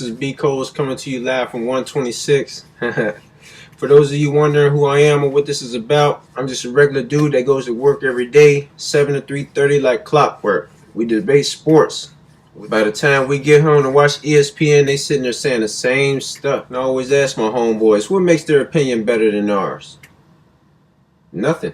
This is B. Coles coming to you live from 126. For those of you wondering who I am or what this is about, I'm just a regular dude that goes to work every day, 7 to 3:30 like clockwork. We debate sports. By the time we get home to watch ESPN, they sitting there saying the same stuff. And I always ask my homeboys, what makes their opinion better than ours? Nothing.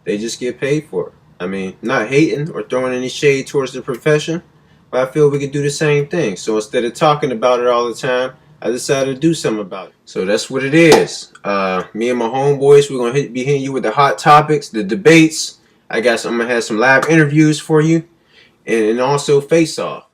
They just get paid for it. I mean, not hating or throwing any shade towards the profession, but I feel we could do the same thing. So instead of talking about it all the time, I decided to do something about it. So that's what it is. Me and my homeboys, we're going to be hitting you with the hot topics, the debates. I'm going to have some live interviews for you, and also face-off.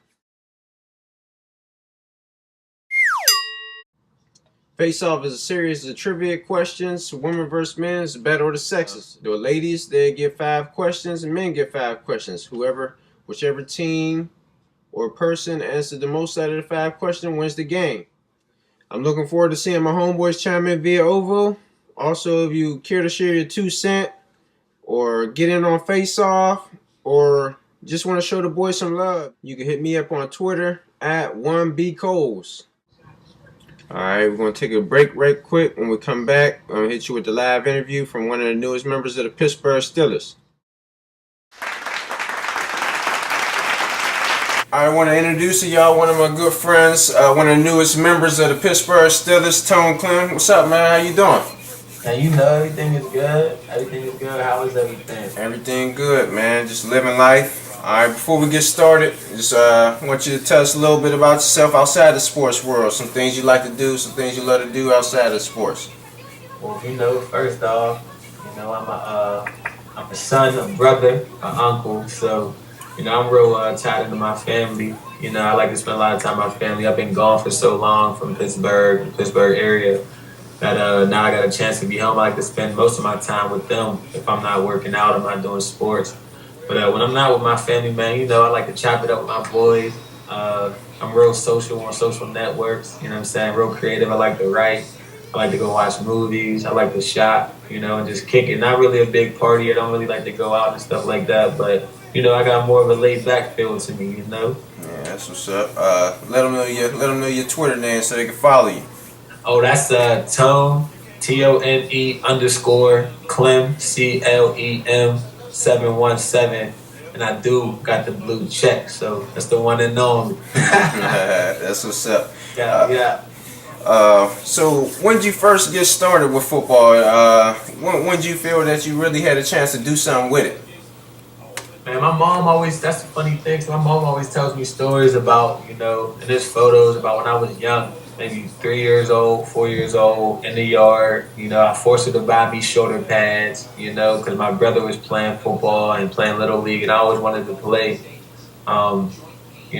Face-off is a series of trivia questions, women versus men. It's a battle of the sexes. The ladies, they get 5 questions, and men get 5 questions. Whichever team or person answered the most out of the 5 questions wins the game. I'm looking forward to seeing my homeboys chime in via OVO. Also, if you care to share your 2 cents or get in on Face-Off or just want to show the boys some love, you can hit me up on Twitter at 1BColes. Alright, we're going to take a break right quick. When we come back, I'm going to hit you with the live interview from one of the newest members of the Pittsburgh Steelers. I want to introduce to y'all one of my good friends, one of the newest members of the Pittsburgh Steelers, Tone Clem. What's up, man? How you doing? Now, you know, everything is good. Everything is good. How is everything? Everything good, man. Just living life. Alright, before we get started, just want you to tell us a little bit about yourself outside the sports world. Some things you like to do, some things you love to do outside of sports. Well, first off, I'm a son, a brother, an uncle. So, I'm real tied into my family. I like to spend a lot of time with my family. I've been gone for so long from Pittsburgh, the Pittsburgh area, that now I got a chance to be home. I like to spend most of my time with them if I'm not working out, I'm not doing sports. But when I'm not with my family, man, I like to chop it up with my boys. I'm real social on social networks, you know what I'm saying? Real creative. I like to write. I like to go watch movies. I like to shop, and just kick it. Not really a big party. I don't really like to go out and stuff like that. But, I got more of a laid-back feel to me, Yeah, that's what's up. Let them know your Twitter name so they can follow you. Oh, that's Tone, Tone _ Clem, Clem 717, and I do got the blue check, so that's the one and only. That's what's up. Yeah. So when did you first get started with football? When did you feel that you really had a chance to do something with it? Man, my mom always, that's the funny thing, my mom always tells me stories about, and there's photos about when I was young, maybe 3 years old, 4 years old, in the yard. I forced her to buy me shoulder pads, because my brother was playing football and playing Little League, and I always wanted to play. And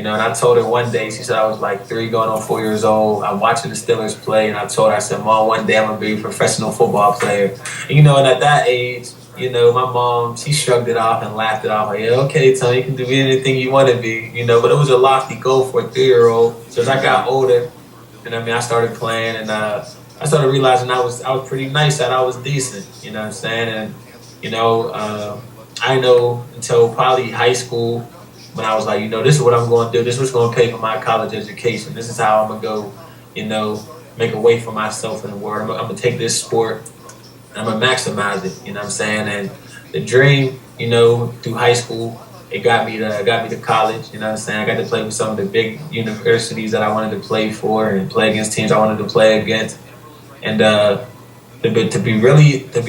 I told her one day, she said I was like 3 going on 4 years old. I'm watching the Steelers play, and I told her, I said, Mom, one day I'm going to be a professional football player. And at that age, my mom, she shrugged it off and laughed it off. Like, yeah, okay, Tony, you can do anything you want to be, but it was a lofty goal for a 3-year-old. So as I got older, I started playing, and I started realizing I was pretty nice, that I was decent, you know what I'm saying? And, I know until probably high school when I was like, this is what I'm going to do. This is what's going to pay for my college education. This is how I'm going to go, make a way for myself in the world. I'm going to take this sport, and I'm going to maximize it, you know what I'm saying? And the dream, through high school, it got me to college, you know what I'm saying? I got to play with some of the big universities that I wanted to play for and play against teams I wanted to play against. And to be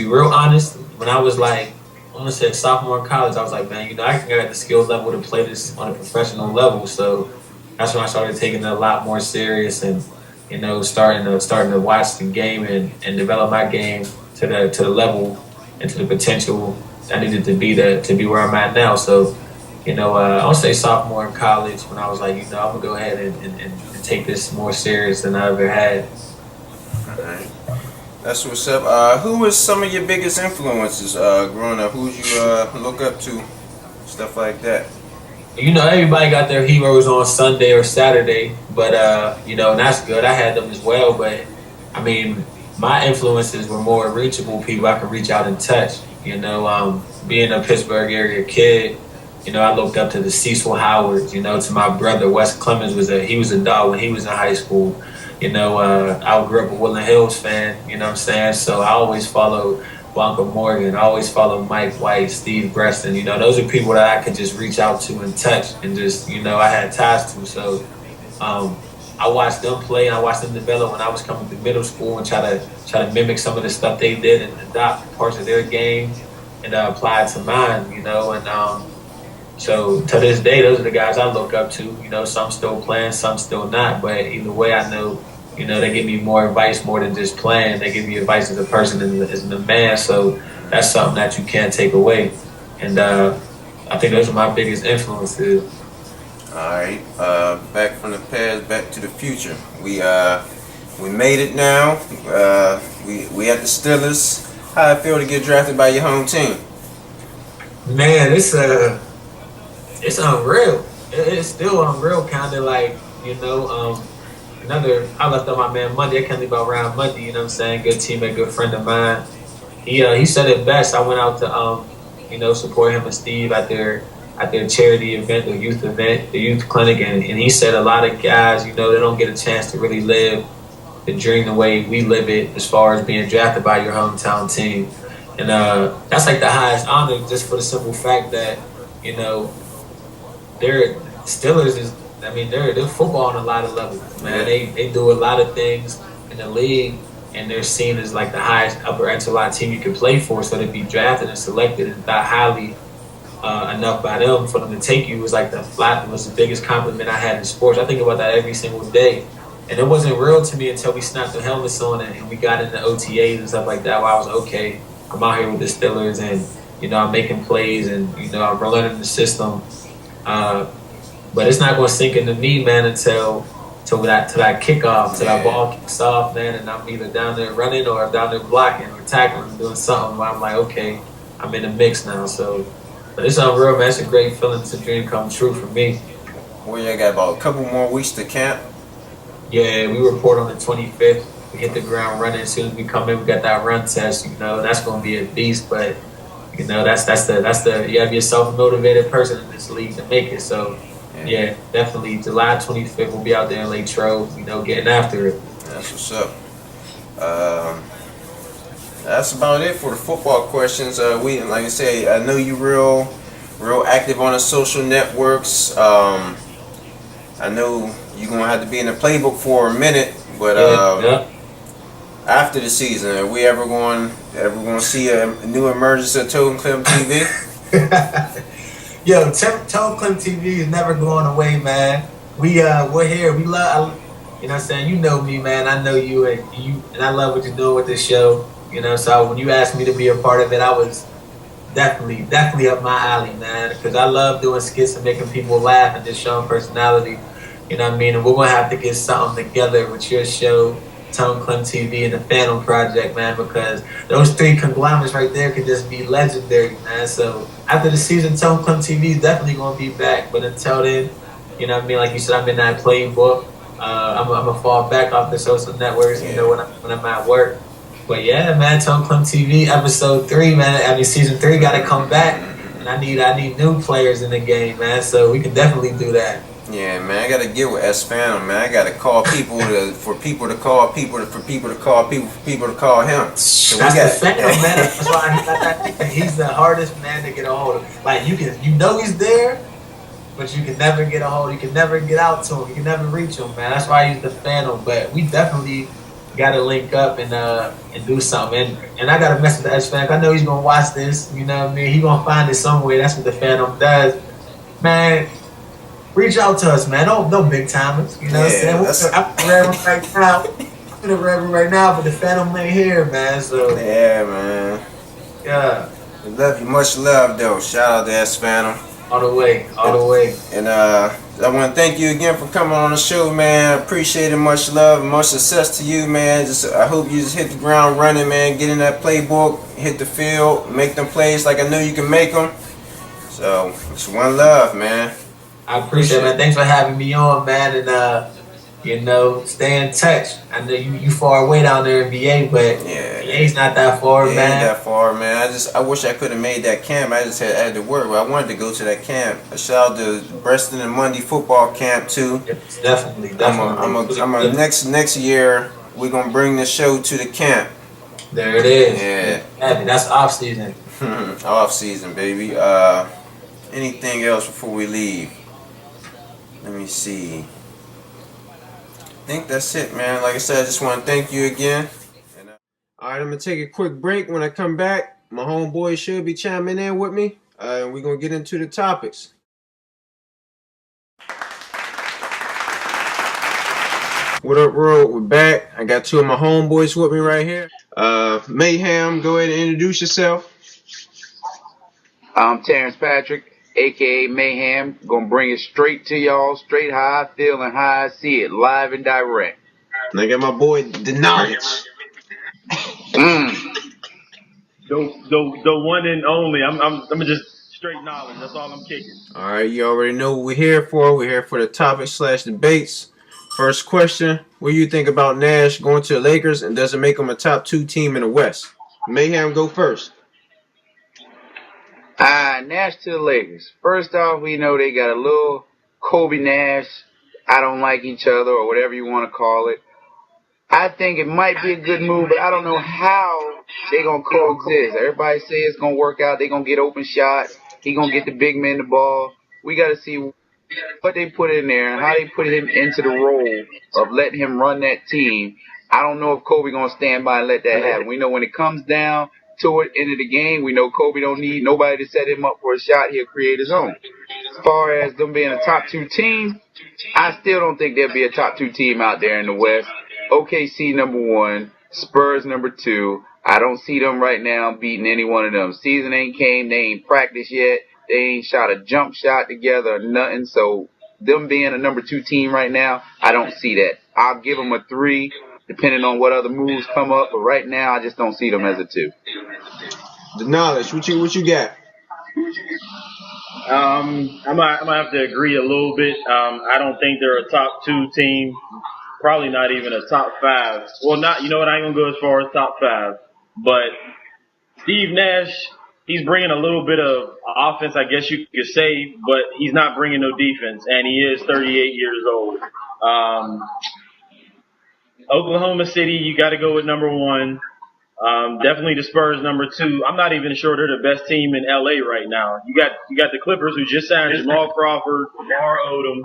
real honest, when I was like, I want to say sophomore in college, I was like, man, I think I got the skills level to play this on a professional level. So that's when I started taking it a lot more serious and, starting to watch the game and develop my game to the level and to the potential I needed to be where I'm at now. So, I would say sophomore in college when I was like, I'm going to go ahead and take this more serious than I ever had. All right. That's what's up. Who was some of your biggest influences growing up? Who you look up to? Stuff like that. Everybody got their heroes on Sunday or Saturday, but, and that's good. I had them as well, but, my influences were more reachable people I could reach out and touch. Being a Pittsburgh area kid, I looked up to the Cecil Howards. To my brother Wes Clemons he was a dog when he was in high school. I grew up a Woodland Hills fan. You know what I'm saying? So I always followed Blanca Morgan. I always followed Mike White, Steve Breston. Those are people that I could just reach out to and touch, and just I had ties to. So I watched them play and I watched them develop when I was coming through middle school, and try to mimic some of the stuff they did and adopt parts of their game and apply it to mine. So to this day, those are the guys I look up to. Some still playing, some still not. But either way, I know, they give me more advice more than just playing. They give me advice as a person and as a man. So that's something that you can't take away. And I think those are my biggest influences. All right, back from the past, back to the future. We made it now. We at the Steelers. How it feel to get drafted by your home team? Man, it's unreal. It's still unreal, kind of like I left on my man Monday. I can't leave out around Monday. You know what I'm saying? Good teammate, good friend of mine. He said it best. I went out to support him and Steve at their charity event, the youth clinic, and he said a lot of guys, they don't get a chance to really live the dream the way we live it, as far as being drafted by your hometown team. And that's like the highest honor, just for the simple fact that they're Steelers they're football on a lot of levels, man. They do a lot of things in the league, and they're seen as like the highest upper echelon team you can play for. So to be drafted and selected and thought highly enough by them for them to take you was the biggest compliment I had in sports. I think about that every single day, and it wasn't real to me until we snapped the helmets on and we got into OTAs and stuff like that. Where I was okay, I'm out here with the Steelers, and I'm making plays, and I'm learning the system. But it's not going to sink into me, man, until that kickoff, till that ball kicks off, man, and I'm either down there running or I'm down there blocking or tackling, doing something where I'm like, okay, I'm in the mix now. So, but it's unreal, man. It's a great feeling. It's a dream come true for me. Well, you got about a couple more weeks to camp. Yeah, we report on the 25th. We hit the ground running. As soon as we come in, we got that run test. That's going to be a beast. But that's the you have to be a self-motivated person in this league to make it. So. Yeah, definitely. July 25th, we'll be out there in Latrobe, getting after it. That's what's up. That's about it for the football questions. Like I say, I know you real active on the social networks. I know you're gonna have to be in the playbook for a minute, but after the season, are we ever going to see a new emergence of Tone Clem TV? Yo, Tone Clem TV is never going away, man. We're here. We love, what I'm saying? You know me, man. I know you, and I love what you're doing with this show. So when you asked me to be a part of it, I was definitely up my alley, man. Because I love doing skits and making people laugh and just showing personality. You know what I mean? And we're gonna have to get something together with your show, Tone Clem TV, and the Phantom Project, man. Because those three conglomerates right there could just be legendary, man. So after the season, Tone Clem TV is definitely gonna be back. But until then, you know what I mean? Like you said, I'm in that playbook. I'm gonna fall back off the social networks, when I'm at work. But yeah, man, Tone Clem TV, episode 3, man. Season 3 gotta come back, and I need new players in the game, man. So we can definitely do that. Yeah, man, I gotta get with S Phantom, man. I gotta call people for people to call people to call him. So that's the Phantom, man. That's why I got that. He's the hardest man to get a hold of. Like he's there, but you can never get a hold. You can never get out to him. You can never reach him, man. That's why he's the Phantom. But we definitely gotta link up and do something. And I gotta mess with the S Phantom. I know he's gonna watch this. You know what I mean? He gonna find it somewhere. That's what the Phantom does, man. Reach out to us, man. No big timers. You know what I'm saying? I'm in the Reverend right now, but the Phantom ain't here, man. So yeah, man. Yeah. I love you. Much love, though. Shout out to S Phantom. All the way. And I want to thank you again for coming on the show, man. Appreciate it. Much love and much success to you, man. I hope you just hit the ground running, man. Get in that playbook, hit the field, make them plays like I know you can make them. So it's one love, man. I appreciate it, man. Thanks for having me on, man. And stay in touch. I know you far away down there in VA, but Yeah, VA's not that far, it ain't man. that far, man. I wish I could have made that camp. I had to work, but I wanted to go to that camp. A shout out to Preston and Monday football camp too. Yes, definitely, I'm a, definitely. I'm a, Really I'm a good. next year. We're gonna bring the show to the camp. There it is. Yeah, That's off season. off season, baby. Anything else before we leave? Let me see. I think that's it, man. Like I said, I just want to thank you again. All right, I'm gonna take a quick break. When I come back, my homeboy should be chiming in with me. And we're gonna get into the topics. What up, world? We're back. I got two of my homeboys with me right here. Mayhem, go ahead and introduce yourself. I'm Terrence Patrick, aka Mayhem. Gonna bring it straight to y'all, straight how I feel and how I see it, live and direct. And I got my boy, The Knowledge. Mm. The one and only. I'm just straight knowledge. That's all I'm kicking. All right, you already know what we're here for. We're here for the topic/debates. First question: what do you think about Nash going to the Lakers, and does it make him a top 2 team in the West? Mayhem, go first. Nash to the Lakers. First off, we know they got a little Kobe Nash. I don't like each other or whatever you want to call it. I think it might be a good move, but I don't know how they gonna coexist. Everybody say it's gonna work out. They gonna get open shots. He gonna get the big man the ball. We got to see what they put in there and how they put him into the role of letting him run that team. I don't know if Kobe gonna stand by and let that happen. We know when it comes down to it, end of the game, we know Kobe don't need nobody to set him up for a shot. He'll create his own. As far as them being a top 2 team, I still don't think there'll be a top 2 team out there in the West. OKC number 1, Spurs number 2. I don't see them right now beating any one of them. Season ain't came, they ain't practiced yet. They ain't shot a jump shot together or nothing. So them being a number 2 team right now, I don't see that. I'll give them a 3, depending on what other moves come up. But right now, I just don't see them as a 2. The Knowledge, what you got? I might have to agree a little bit. I don't think they're a top 2 team. Probably not even a top 5. Well, not. You know what? I ain't gonna go as far as top 5. But Steve Nash, he's bringing a little bit of offense, I guess you could say, but he's not bringing no defense, and he is 38 years old. Oklahoma City, you got to go with number 1. Definitely the Spurs number 2. I'm not even sure they're the best team in LA right now. You got the Clippers who just signed Jamal Crawford, Lamar Odom.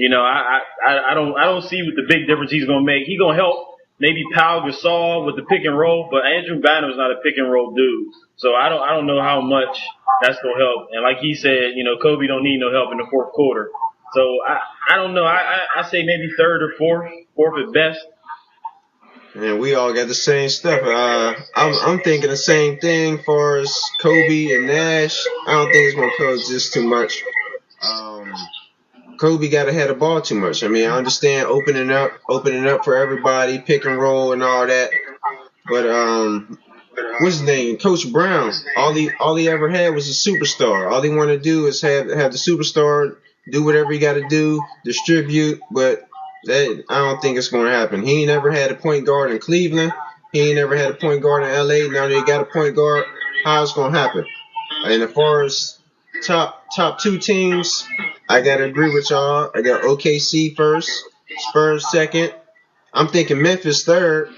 I don't see what the big difference he's gonna make. He's gonna help maybe Pau Gasol with the pick and roll, but Andrew Bynum's not a pick and roll dude. So I don't know how much that's gonna help. And like he said, Kobe don't need no help in the fourth quarter. So I don't know. I say maybe third or fourth at best. And we all got the same stuff. I'm thinking the same thing for as Kobe and Nash. I don't think it's gonna coexist too much. Kobe got ahead of the ball too much. I mean, I understand opening up for everybody, pick and roll and all that. But what's his name? Coach Brown. All he ever had was a superstar. All he wanted to do is have the superstar do whatever he got to do, distribute. But I don't think it's going to happen. He ain't never had a point guard in Cleveland. He ain't never had a point guard in LA. Now that he got a point guard, how it's going to happen? And as far as top 2 teams, I gotta agree with y'all. I got OKC first, Spurs second. I'm thinking Memphis third,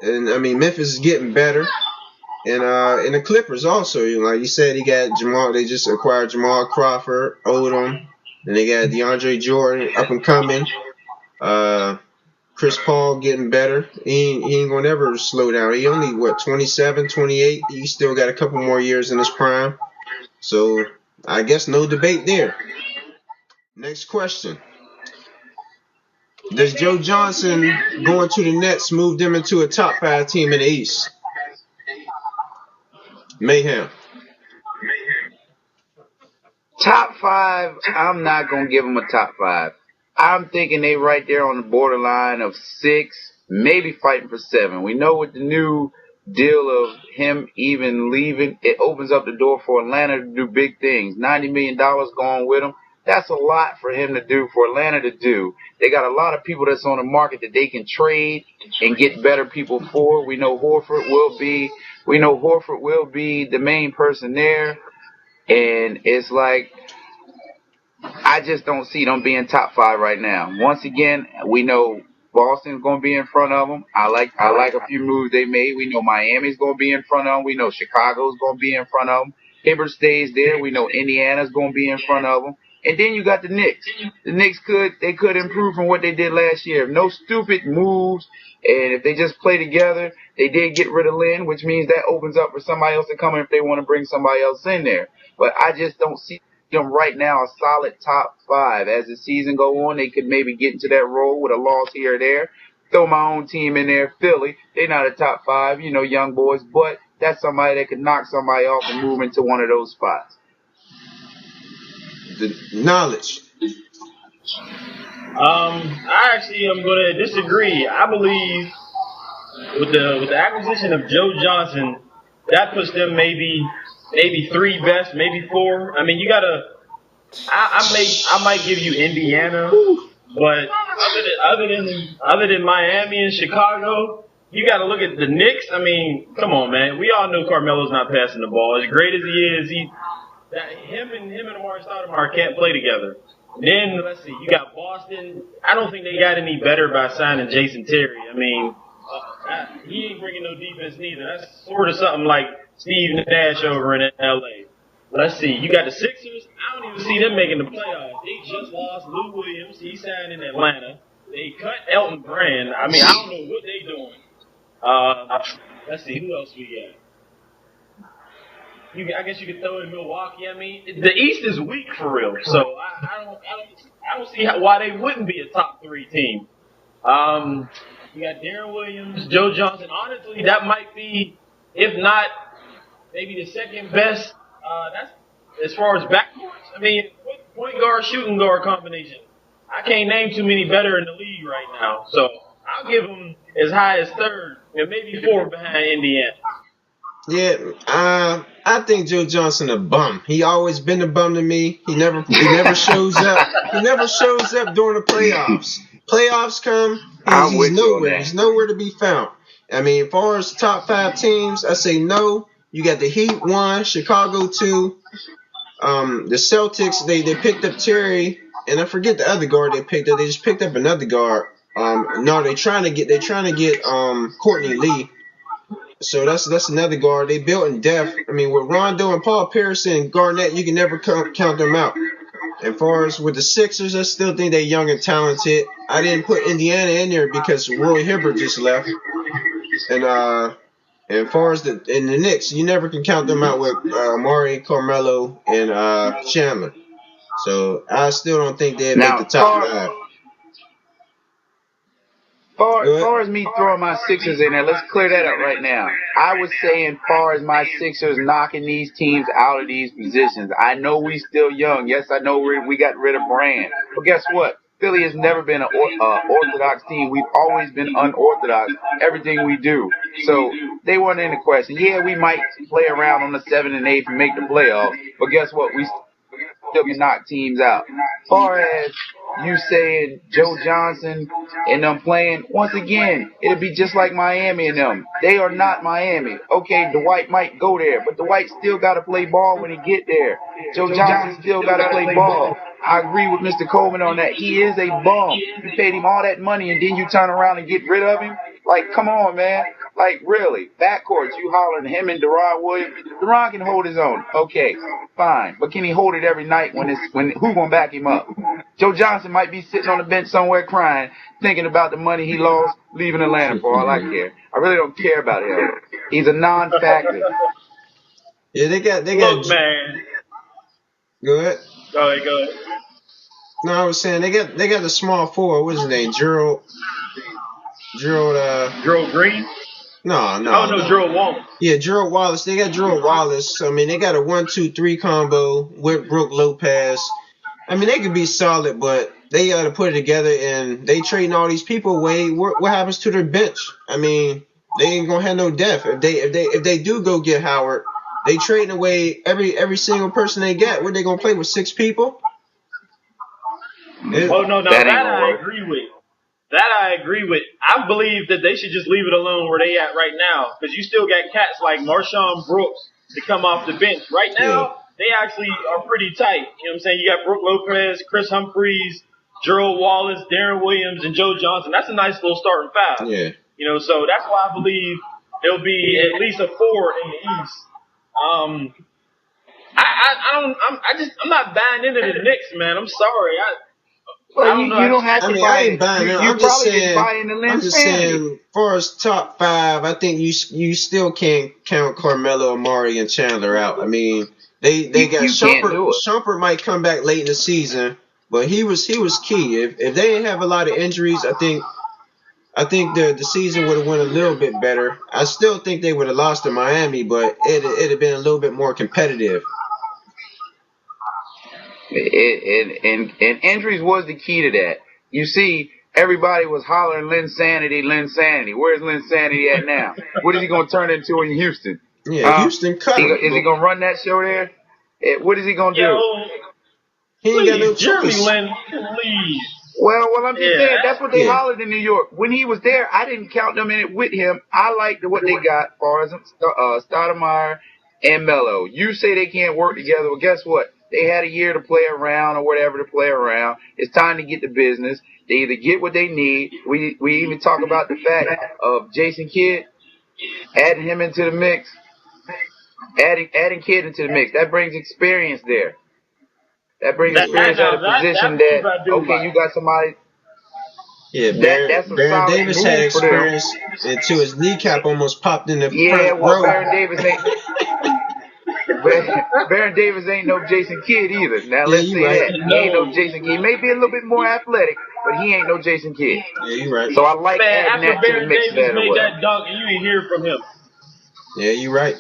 and I mean Memphis is getting better, and the Clippers also. Like you said, he got Jamal. They just acquired Jamal Crawford, Odom, and they got DeAndre Jordan up and coming. Chris Paul getting better. He ain't gonna ever slow down. He only 27, 28. He still got a couple more years in his prime. So I guess no debate there. Next question. Does Joe Johnson going to the Nets move them into a top 5 team in the East? Mayhem. Top 5, I'm not going to give them a top 5. I'm thinking they right there on the borderline of 6, maybe fighting for 7. We know with the new deal of him even leaving, it opens up the door for Atlanta to do big things. $90 million going with him. That's a lot for him to do, for Atlanta to do. They got a lot of people that's on the market that they can trade and get better people for. We know Horford will be the main person there. And it's like, I just don't see them being top 5 right now. Once again, we know Boston's going to be in front of them. I like a few moves they made. We know Miami's going to be in front of them. We know Chicago's going to be in front of them. Hibbert stays there. We know Indiana's going to be in front of them. And then you got the Knicks. The Knicks could improve from what they did last year. No stupid moves. And if they just play together, they did get rid of Lynn, which means that opens up for somebody else to come in if they want to bring somebody else in there. But I just don't see them right now a solid top 5. As the season go on, they could maybe get into that role with a loss here or there. Throw my own team in there, Philly. They're not a top 5, young boys, but that's somebody that could knock somebody off and move into one of those spots. The knowledge. I actually am going to disagree. I believe with the acquisition of Joe Johnson, that puts them maybe 3 best, maybe 4. I mean, you gotta. I might give you Indiana, but other than Miami and Chicago, you got to look at the Knicks. I mean, come on, man. We all know Carmelo's not passing the ball. As great as he is, him and Amari Stoudemire can't play together. Then let's see, you got Boston. I don't think they got any better by signing Jason Terry. I mean, he ain't bringing no defense neither. That's sort of something like Steve Nash over in L.A. Let's see, you got the Sixers. I don't even see them making the playoffs. They just lost Lou Williams. He signed in Atlanta. They cut Elton Brand. I mean, I don't know what they doing. Let's see, who else we got? I guess you could throw in Milwaukee. I mean, the East is weak for real. So I don't see why they wouldn't be a top 3 team. You got Darren Williams, Joe Johnson. Honestly, that might be, if not, maybe the second best. That's as far as backcourts. I mean, what point guard, shooting guard combination? I can't name too many better in the league right now. So I'll give them as high as 3rd and maybe 4th behind Indiana. Yeah, I think Joe Johnson a bum. He always been a bum to me. He never shows up. He never shows up during the playoffs. Playoffs come, he's nowhere. He's nowhere to be found. I mean, as far as top 5 teams, I say no. You got the Heat 1, Chicago 2, the Celtics. They picked up Terry, and I forget the other guard they picked up. They just picked up another guard. No, they're trying to get Courtney Lee. So that's another guard. They built in depth. I mean, with Rondo and Paul Pierce and Garnett, you can never count them out. As far as with the Sixers, I still think they're young and talented. I didn't put Indiana in there because Roy Hibbert just left. And as far as the Knicks, you never can count them out with Amari, Carmelo, and Chandler. So I still don't think they'd make the top 5. Far as me throwing my Sixers in there, let's clear that up right now. I was saying far as my Sixers knocking these teams out of these positions. I know we still young. Yes, I know we got rid of Brand. But guess what? Philly has never been an orthodox team. We've always been unorthodox, everything we do. So they weren't in the question. Yeah, we might play around on the 7th and 8th and make the playoffs. But guess what? We still can knock teams out. As far as you saying Joe Johnson and them playing, once again, it'll be just like Miami and them. They are not Miami. Okay, Dwight might go there, but Dwight still got to play ball when he get there. Joe Johnson still got to play ball. I agree with Mr. Coleman on that. He is a bum. You paid him all that money and then you turn around and get rid of him? Like, come on, man. Like, really. Backcourts, you hollering him and Deron Williams. Deron can hold his own. Okay, fine. But can he hold it every night when who gonna back him up? Joe Johnson might be sitting on the bench somewhere crying, thinking about the money he lost leaving Atlanta for all I care. I really don't care about him. He's a non-factor. Yeah, they got. Look, man. Go ahead. Go ahead. No, I was saying they got the small forward. What's his name? Gerald Green? No. Gerald Wallace. Yeah, Gerald Wallace. They got Gerald Wallace. I mean, they got a 1-2-3 combo with Brooke Lopez. I mean, they could be solid, but they got to put it together. And they trading all these people away. What happens to their bench? I mean, they ain't gonna have no depth. If they do go get Howard, they trading away every single person they get. What they gonna play with 6 people? It, Oh no, now That ain't that gonna I work. agree with. That I agree with. I believe that they should just leave it alone where they at right now, because you still got cats like Marshawn Brooks to come off the bench. Right yeah, now, they actually are pretty tight. You know what I'm saying? You got Brooke Lopez, Chris Humphreys, Gerald Wallace, Darren Williams, and Joe Johnson. That's a nice little starting five. yeah. You know, so that's why I believe there'll be at least a 4 in the East. I'm not buying into the Knicks, man. I'm sorry. I Well, don't know. you don't have I to mean, I buy ain't it. buying it. You probably didn't buy into I'm Lynn's just sanity. saying, far as top five, I think you still can't count Carmelo, Amari, and Chandler out. I mean, they got You can't Shumpert. do it. Shumpert might come back late in the season, but he was key. If they didn't have a lot of injuries, I think the season would have went a little bit better. I still think they would have lost to Miami, but it'd have been a little bit more competitive. And injuries was the key to that. You see, everybody was hollering Lynn Sanity, Lynn Sanity. Where's Lynn Sanity at now? What is he going to turn into in Houston? Yeah, Houston cut him. Is he going to run that show there? What is he going to do? Yo, He ain't got no please, Jeremy choice. Lin, please. Well, I'm just saying, that's what they Yeah. hollered in New York. When he was there, I didn't count them in it with him. I liked what they got as far as Stoudemire and Melo. You say they can't work together. Well, guess what? They had a year to play around or whatever to play around. It's time to get to business. They either get what they need. We even talk about the fact of Jason Kidd, adding him into the mix, adding Kidd into the mix. That brings experience there. That brings experience at a position that, okay, you got somebody. Yeah, That's a Baron solid Davis move had for them. experience until his kneecap almost popped in the Yeah, front well, row. Baron Davis ain't no Jason Kidd either. Now Yeah, let's you say right. that. He ain't no Jason Kidd. He may be a little bit more athletic, but he ain't no Jason Kidd. Yeah, you right. So I like Man, adding after that to the Baron mix Davis there as made well. that dunk and you didn't hear from him. Yeah, you right.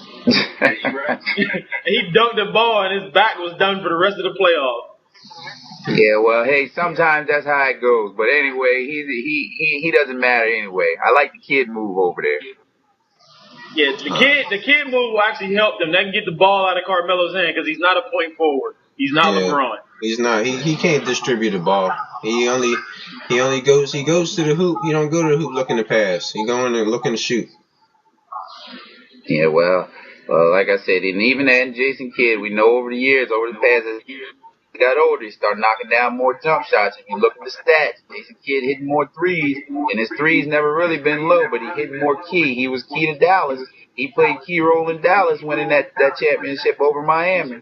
He dunked the ball and his back was done for the rest of the playoff. Yeah, well, hey, sometimes that's how it goes. But anyway, he doesn't matter anyway. I like the Kid move over there. Yeah, the kid move will actually help them. They can get the ball out of Carmelo's hand because he's not a point forward. He's not Yeah, LeBron. he's not. He can't distribute the ball. He only goes to the hoop. He don't go to the hoop looking to pass. He going and looking to shoot. Yeah, well, like I said, and even that Jason Kidd, we know over the years, over the past, as he got older, he started knocking down more jump shots. If you look at the stats, Jason Kidd hitting more threes, and his threes never really been low, but he hitting more key. He was key to Dallas. He played key role in Dallas, winning that championship over Miami.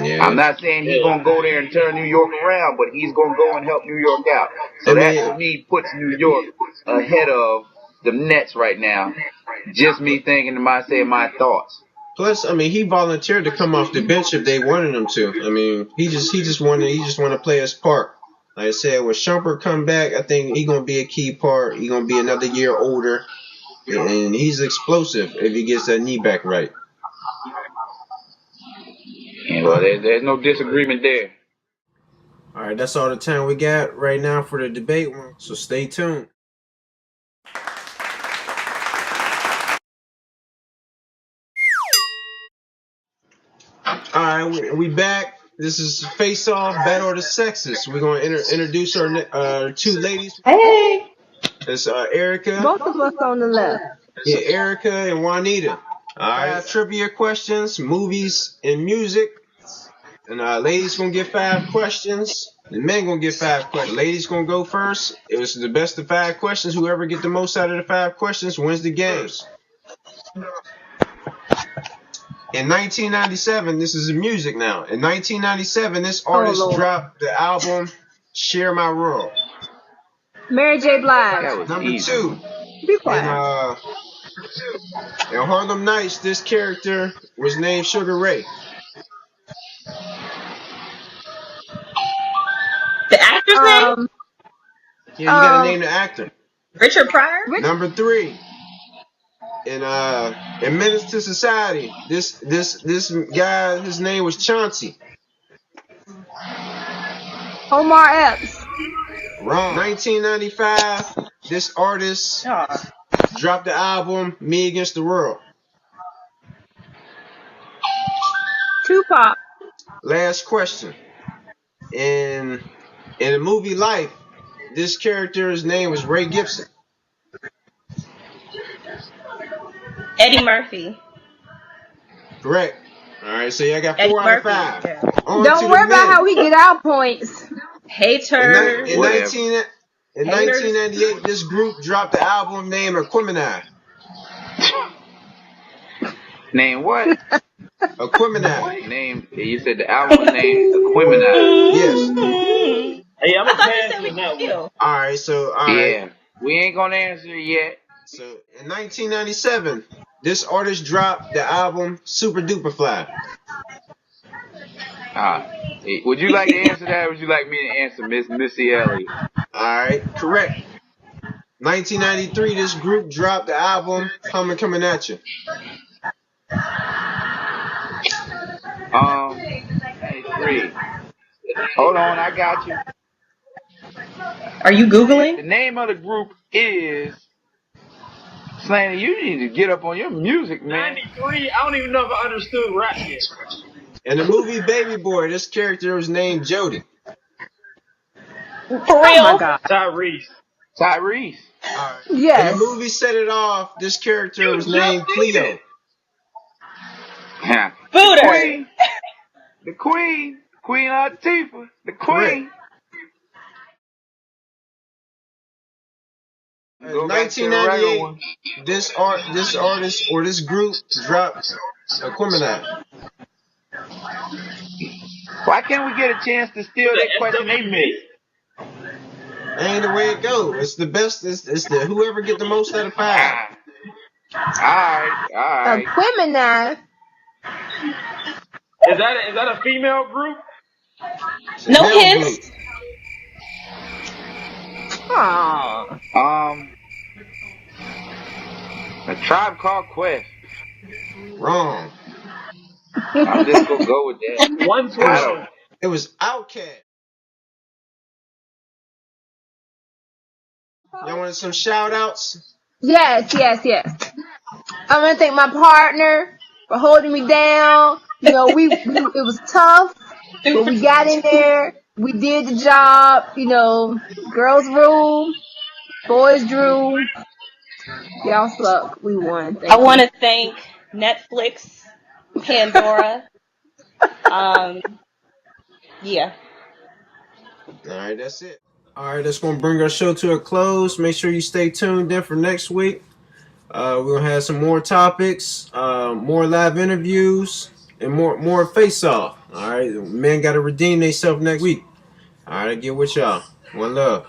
Yeah. I'm not saying he's gonna go there and turn New York around, but he's gonna go and help New York out. So that to me puts New York ahead of the Nets right now. Just me thinking to myself, my thoughts. Plus, I mean, he volunteered to come off the bench if they wanted him to. I mean, he just want to play his part. Like I said, when Shumpert come back, I think he gonna be a key part. He gonna be another year older, and he's explosive if he gets that knee back right. Yeah, well, there's no disagreement there. All right, that's all the time we got right now for the debate one. So stay tuned. All right, we back. This is Face Off Battle of the Sexes. We're gonna introduce our two ladies. Hey, It's Erica. both of us on the left. Yeah, Erica and Juanita. All right, trivia questions, movies, and music. And ladies gonna get 5 questions. The men gonna get 5 questions. Ladies gonna go first. It was the best of 5 questions. Whoever get the most out of the 5 questions wins the games. In 1997, this is music now. In 1997, this artist dropped the album "Share My World." Mary J. Blige. Number 2. Be quiet. In Harlem Nights, this character was named Sugar Ray. The actor's name? Yeah, you gotta name the actor. Richard Pryor? Number 3. In Menace to Society, this guy, his name was Chauncey. Omar Epps. Wrong. 1995, this artist dropped the album "Me Against the World." Tupac. Last question. In In the movie Life, this character's name was Ray Gibson. Eddie Murphy. Correct. All right, so y'all got Eddie 4 out of Murphy. 5. Yeah. On to Don't the worry about men. how we get our points. Haters. In Haters. 1998, this group dropped the album named Aquemini. Name what? Aquemini. Name. You said the album was named Aquemini. Yes. Hey, I'm I a thought you pass said we on could that one. steal. All right, so Yeah, we ain't gonna answer it yet. So in 1997, this artist dropped the album Super Duper Fly. Hey, would you like to answer that, or would you like me to answer Miss Missy Elliott? All right, correct. 1993, this group dropped the album Coming At You. 93. Hold on, I got you. Are you Googling? The name of the group is Slaney. You need to get up on your music, man. 93. I don't even know if I understood rap yet. In the movie Baby Boy, this character was named Jody. For real? Oh my God. Tyrese. Tyrese. All right. Yes. In the movie Set It Off, this character was named Cleo. Yeah. Booter. The Queen Latifah, the Queen. In 1998, this artist or this group dropped Aquemini. Why can't we get a chance to steal that question they missed? Ain't the way it goes. It's the best. It's the whoever get the most out of 5. All right. Aquemini. Is that a female group? No hints. Aww. A Tribe Called Quest. Wrong. I'm just gonna go with that. 120. It was Outkast. Y'all wanted some shout outs? Yes. I want to thank my partner for holding me down. You know, it was tough, but we got in there. We did the job. You know, girls rule, boys drew. Y'all suck. We won. I want to thank Netflix, Pandora. Yeah. All right, that's it. All right, that's going to bring our show to a close. Make sure you stay tuned in for next week. We're going to have some more topics, more live interviews, and more face-off. All right, men got to redeem themselves next week. All right, get with y'all. One love.